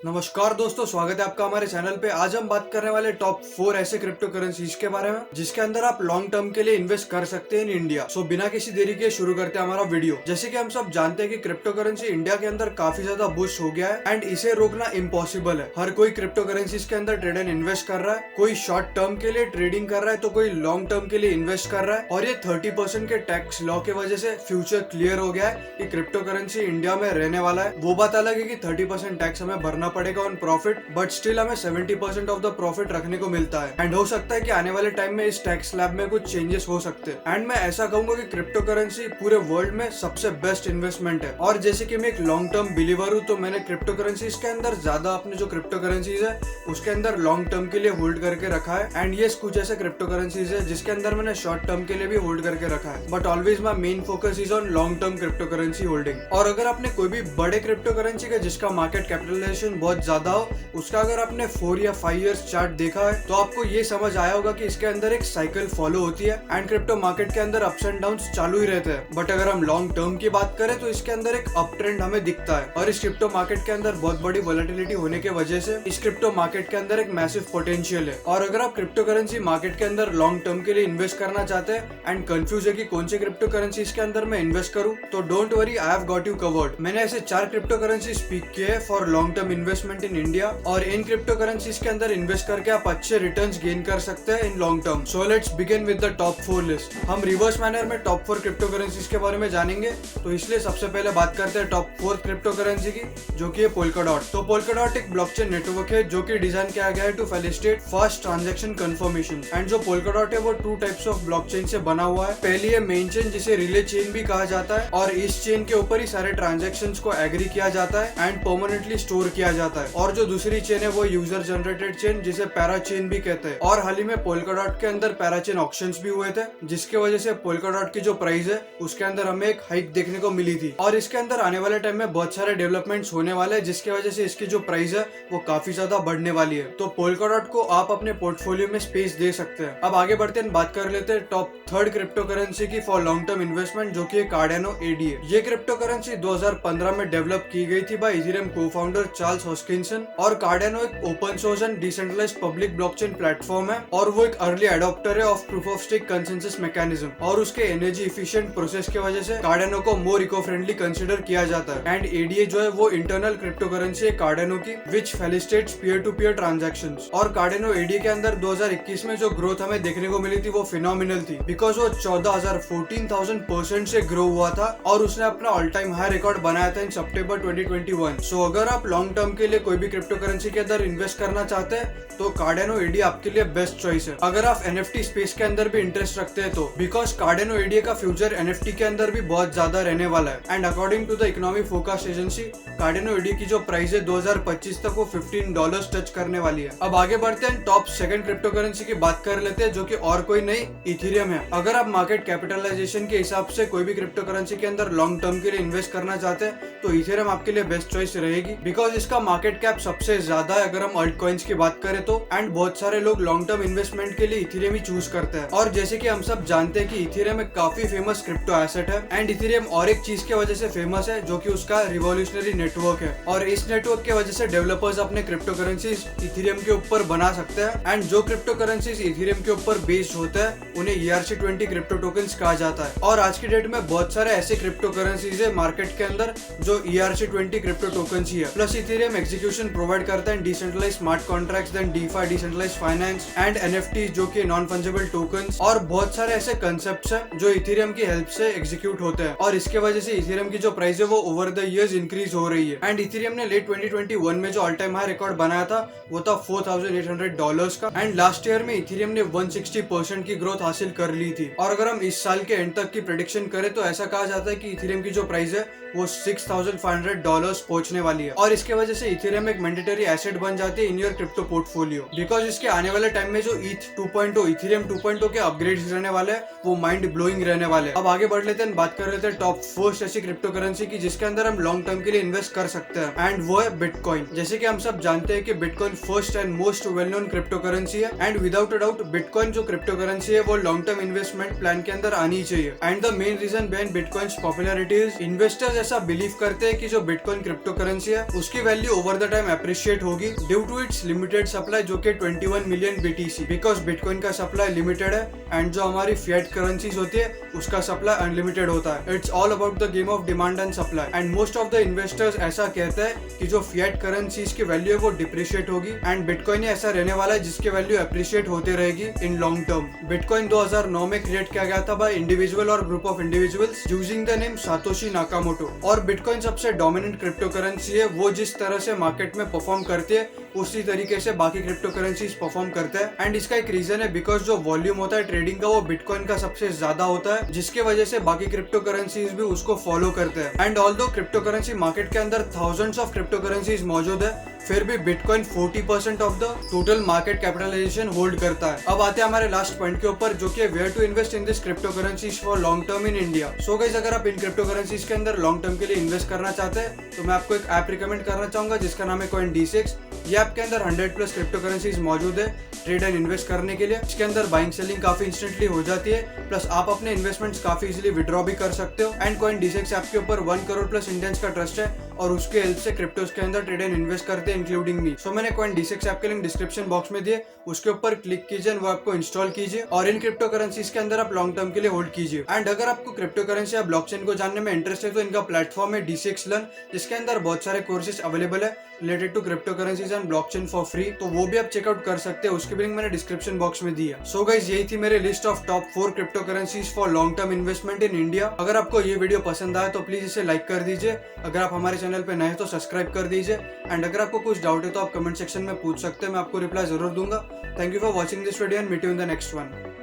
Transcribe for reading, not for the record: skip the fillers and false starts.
नमस्कार दोस्तों, स्वागत है आपका हमारे चैनल पे। आज हम बात करने वाले टॉप 4 ऐसे क्रिप्टो करेंसीज के बारे में जिसके अंदर आप लॉन्ग टर्म के लिए इन्वेस्ट कर सकते हैं इन इंडिया। सो बिना किसी देरी के शुरू करते हैं हमारा वीडियो। जैसे कि हम सब जानते हैं कि क्रिप्टो करेंसी इंडिया के अंदर काफी ज्यादा बुश हो गया है एंड इसे रोकना इम्पॉसिबल है। हर कोई क्रिप्टो करेंसीज के अंदर ट्रेड एंड इन्वेस्ट कर रहा है, कोई शॉर्ट टर्म के लिए ट्रेडिंग कर रहा है तो कोई लॉन्ग टर्म के लिए इन्वेस्ट कर रहा है। और ये 30% के टैक्स लॉ की वजह से फ्यूचर क्लियर हो गया है कि क्रिप्टो करेंसी इंडिया में रहने वाला है। वो बात अलग है कि 30% टैक्स हमें भरना पड़ेगा ऑन प्रॉफिट, बट स्टिल हमें 70% ऑफ द प्रॉफिट रखने को मिलता है। एंड हो सकता है कि आने वाले टाइम में इस टैक्स स्लैब में कुछ चेंजेस हो सकते हैं। एंड मैं ऐसा कहूंगा कि क्रिप्टो करेंसी पूरे वर्ल्ड में सबसे बेस्ट इन्वेस्टमेंट है। और जैसे कि मैं एक लॉन्ग टर्म बिलीवर हूँ तो मैंने क्रिप्टो करेंसीज के अंदर ज्यादा अपने जो क्रिप्टो करेंसीज है उसके अंदर लॉन्ग टर्म के लिए होल्ड करके रखा है। एंड ये कुछ ऐसे क्रिप्टो करेंसीज है जिसके अंदर मैंने शॉर्ट टर्म के लिए भी होल्ड करके रखा है, but always my main focus is on long term crypto currency holding. और अगर आपने कोई भी बड़े क्रिप्टो करेंसी का जिसका मार्केट कैपिटलाइजेशन बहुत ज्यादा हो उसका अगर आपने 4 या 5 इयर्स चार्ट देखा है तो आपको ये समझ आया होगा कि इसके अंदर एक साइकिल फॉलो होती है एंड क्रिप्टो मार्केट के अंदर अप्स एंड डाउन्स चालू ही रहते हैं। बट अगर हम लॉन्ग टर्म की बात करें तो इसके अंदर एक अप ट्रेंड हमें दिखता है। और इस क्रिप्टो मार्केट के अंदर बहुत बड़ी वोलेटिलिटी होने की वजह से इस क्रिप्टो मार्केट के अंदर एक मैसिव पोटेंशियल है। और अगर आप क्रिप्टो करेंसी मार्केट के अंदर लॉन्ग टर्म के लिए इन्वेस्ट करना चाहते हैं एंड कंफ्यूज है कि कौन से क्रिप्टो करेंसीज के अंदर मैं इन्वेस्ट करूं, तो don't worry, I have got you covered. मैंने ऐसे 4 क्रिप्टो करेंसी स्पीक किए for long term investment in India और इन क्रिप्टो करेंसीज के अंदर इन्वेस्ट करके आप अच्छे रिटर्न्स गेन कर सकते हैं in long term. So let's begin with the top 4 list. हम रिवर्स मैनर में टॉप 4 क्रिप्टो करेंसीज के बारे में जानेंगे, तो इसलिए सबसे पहले बात करते हैं टॉप 4 क्रिप्टो करेंसी की, जो कि है पोल्काडॉट। तो पोल्काडॉट एक ब्लॉकचेन नेटवर्क है जो कि डिजाइन किया गया है to facilitate fast transaction confirmation. And जो पोल्काडॉट है वो 2 टाइप्स ऑफ ब्लॉकचेन से बना हुआ है। पहली है मेन चेन जिसे रिले चेन भी कहा जाता है, और इस चेन के ऊपर ही सारे ट्रांजैक्शंस को एग्री किया जाता है एंड परमानेंटली स्टोर किया जाता है। और जो दूसरी चेन है वो यूजर जनरेटेड चेन जिसे पैराचेन भी कहते हैं। और हाल ही में पोल्काडॉट के अंदर पैराचेन ऑक्शंस भी हुए थे जिसके वजह से पोल्काडॉट की जो प्राइस है उसके अंदर हमें एक हाइक देखने को मिली थी। और इसके अंदर आने वाले टाइम में बहुत सारे डेवलपमेंट्स होने वाले हैं जिसकी वजह से इसकी जो प्राइस है वो काफी ज्यादा बढ़ने वाली है। तो पोल्काडॉट को आप अपने पोर्टफोलियो में स्पेस दे सकते हैं। अब आगे बढ़ते हैं, बात कर लेते हैं टॉप 3rd क्रिप्टो करेंसी की फॉर लॉन्ग टर्म इन्वेस्टमेंट, जो कि कार्डेनो एडीए। ये क्रिप्टो करेंसी 2015 में डेवलप की गई थी by Ethereum co-founder Charles Hoskinson. और कार्डेनो एक open source and decentralised public blockchain platform है और वो एक अर्ली एडॉप्टर है of proof of stake consensus mechanism. और उसके एनर्जी इफिशिएंट प्रोसेस की वजह से कार्डेनो को मोर इको फ्रेंडली कंसिडर किया जाता है। एंड एडीए जो है वो इंटरनल क्रिप्टो करेंसी है कार्डेनो की, which facilitates peer to peer transactions. और कार्डेनो एडीए के अंदर 2021 में जो ग्रोथ हमें देखने को मिली थी वो फिनोमिनल थी, बिकॉज वो 14,000% से ग्रो हुआ था और उसने अपना ऑल टाइम हाई रिकॉर्ड बनाया था इन सितंबर 2021। सो अगर आप लॉन्ग टर्म के लिए कोई भी क्रिप्टो करेंसी के अंदर इन्वेस्ट करना चाहते हैं तो कार्डेनो एडीए आपके लिए बेस्ट चॉइस है। अगर आप एनएफटी स्पेस के अंदर भी इंटरेस्ट रखते हैं तो, बिकॉज कार्डेनो एडीए का फ्यूचर एनएफटी के अंदर भी बहुत ज्यादा रहने वाला है। And according to the economic forecast agency, Cardano ADA की जो प्राइस है 2025 तक वो $15 टच करने वाली है। अब आगे बढ़ते हैं, टॉप 2nd क्रिप्टो करेंसी की बात कर लेते हैं, जो कि और कोई नहीं, इथेरियम है। अगर आप मार्केट कैपिटलाइजेशन के हिसाब से कोई भी क्रिप्टो करेंसी के अंदर लॉन्ग टर्म के लिए इन्वेस्ट करना चाहते हैं तो इथेरियम आपके लिए बेस्ट चॉइस रहेगी, बिकॉज इसका मार्केट कैप सबसे ज्यादा है अगर हम अल्ट कॉइन्स की बात करें तो। एंड बहुत सारे लोग लॉन्ग टर्म इन्वेस्टमेंट के लिए इथेरियम ही चूज करते हैं। और जैसे कि हम सब जानते हैं कि इथेरियम एक काफी फेमस क्रिप्टो एसेट है। एंड इथेरियम और एक चीज की वजह से फेमस है जो कि उसका रिवॉल्यूशनरी नेटवर्क है। और इस नेटवर्क की वजह से डेवलपर्स अपने क्रिप्टो करेंसीज इथेरियम के ऊपर बना सकते हैं। एंड जो क्रिप्टो करेंसीज इथेरियम के ऊपर बेस्ड होते हैं उन्हें ERC-20 क्रिप्टो टोकन्स कहा जाता है। और आज की डेट में बहुत सारे ऐसे क्रिप्टो करेंसीज है मार्केट के अंदर जो ERC-20 क्रिप्टो टोकन्स ही है। प्लस इथेरियम एग्जीक्यूशन प्रोवाइड करता है decentralised smart contracts, then DeFi decentralised finance and NFT जो कि नॉन फंजिबल टोकन्स। और बहुत सारे ऐसे कंसेप्ट्स हैं जो इथेरियम की हेल्प से एग्जीक्यूट होते हैं और इसके वजह से इथेरियम की जो प्राइस है वो ओवर द इयर्स इंक्रीज हो रही है। एंड इथेरियम ने लेट 2021 में जो ऑल टाइम हाई रिकॉर्ड बनाया था वो था $4,800 का। एंड लास्ट ईयर में इथेरियम ने 160% की ग्रोथ हासिल कर ली थी। और अगर हम इस साल के एंड तक की प्रेडिक्शन करें तो ऐसा कहा जाता है कि इथेरियम की जो प्राइस है वो $6,500 पहुंचने वाली है। और इसके वजह से इथेरियम एक मैंडेटरी एसेट बन जाती है in your crypto portfolio, because इसके आने वाले टाइम में जो ETH 2.0 इथेरियम 2.0 के अपग्रेड्स रहने वाले हैं वो माइंड ब्लोइंग रहने वाले। अब आगे बढ़ लेते हैं, बात कर लेते हैं टॉप 1st ऐसी क्रिप्टो करेंसी की जिसके अंदर हम लॉन्ग टर्म के लिए इन्वेस्ट कर सकते हैं, एंड वो है बिटकॉइन। जैसे कि हम सब जानते हैं कि bitcoin first and most well known crypto currency है। And without a doubt bitcoin जो क्रिप्टो करेंसी है वो लॉन्ग टर्म इन्वेस्टमेंट प्लान के अंदर आनी चाहिए। And the main reason behind bitcoin's popularity is investors ऐसा बिलीव करते हैं कि जो बिटकॉइन क्रिप्टो करेंसी है उसकी value over the time appreciate होगी due to its limited supply जो कि 21 मिलियन BTC, बिकॉज बिटकॉइन का सप्लाई लिमिटेड है एंड जो हमारी फिएट करेंसीज होती है उसका सप्लाई अनलिमिटेड होता है। It's all about the game of demand and supply and most of the investors ऐसा कहते हैं कि जो फिएट करेंसीज की वैल्यू है वो डिप्रिशिएट होगी एंड बिटकॉइन ऐसा रहने वाला है जिसकी वैल्यू अप्रिशिएट होते रहेगी इन लॉन्ग टर्म। बिटकॉइन 2009 में क्रिएट किया गया था बाय इंडिविजुअल और group of individuals using the name Satoshi Nakamoto और बिटकॉइन सबसे डोमिनेंट क्रिप्टो करेंसी है। वो जिस तरह से मार्केट में परफॉर्म करती है उसी तरीके से बाकी क्रिप्टो करेंसीज परफॉर्म करते हैं एंड इसका एक रीजन है बिकॉज जो वॉल्यूम होता है ट्रेडिंग का वो बिटकॉइन का सबसे ज्यादा होता है, जिसके वजह से बाकी क्रिप्टो करेंसीज भी उसको फॉलो करते हैं। And although crypto currency market के अंदर थाउजेंड्स ऑफ क्रिप्टो करेंसीज मौजूद है, फिर भी bitcoin 40% of the total market capitalisation hold करता है। अब आते हैं हमारे लास्ट पॉइंट के ऊपर जो कि where to invest in this cryptocurrencies for long term in India. So guys, अगर आप इन क्रिप्टो करेंसीज के अंदर लॉन्ग टर्म के लिए इन्वेस्ट करना चाहते हैं तो मैं आपको एक ऐप रिकमेंड करना चाहूंगा जिसका नाम है CoinD6। ये ऐप के अंदर 100+ क्रिप्टो करेंसीज मौजूद है ट्रेड एंड इन्वेस्ट करने के लिए। इसके अंदर बाइंग सेलिंग काफी इंस्टेंटली हो जाती है, प्लस आप अपने इन्वेस्टमेंट्स काफी इजीली विड्रॉ भी कर सकते हो एंड CoinD6 ऐप के ऊपर 1 करोड़+ इंडियंस का ट्रस्ट है और उसके हेल्प से क्रिप्टोज के अंदर ट्रेड एंड इन्वेस्ट करते हैं इंक्लूडिंग मी। सो मैंने CoinD6 ऐप के लिंक डिस्क्रिप्शन बॉक्स में दिए, उसके ऊपर क्लिक कीजिए, वो आपको इंस्टॉल कीजिए और इन क्रिप्टो करेंसीज के अंदर आप लॉन्ग टर्म के लिए होल्ड कीजिए। एंड अगर आपको क्रिप्टो करेंसी या ब्लॉकचेन को जानने में इंटरेस्ट है तो इनका प्लेटफॉर्म है D6 Learn, जिसके अंदर बहुत सारे कोर्सेज अवेलेबल है related to cryptocurrencies and blockchain for free, तो वो भी आप चेकआउट कर सकते हैं, उसकी भी लिंक मैंने डिस्क्रिप्शन बॉक्स में दी है। सो गाइस, यही थी मेरी list of top 4 crypto currencies for long term investment in India. अगर आपको ये वीडियो पसंद आया तो प्लीज इसे लाइक कर दीजिए, अगर आप हमारे चैनल पे नए हैं तो सब्सक्राइब कर दीजिए एंड अगर आपको कुछ डाउट है तो आप कमेंट सेक्शन में पूछ सकते हैं, मैं आपको रिप्लाई जरूर दूंगा। Thank you for watching this video and meet you in the next one.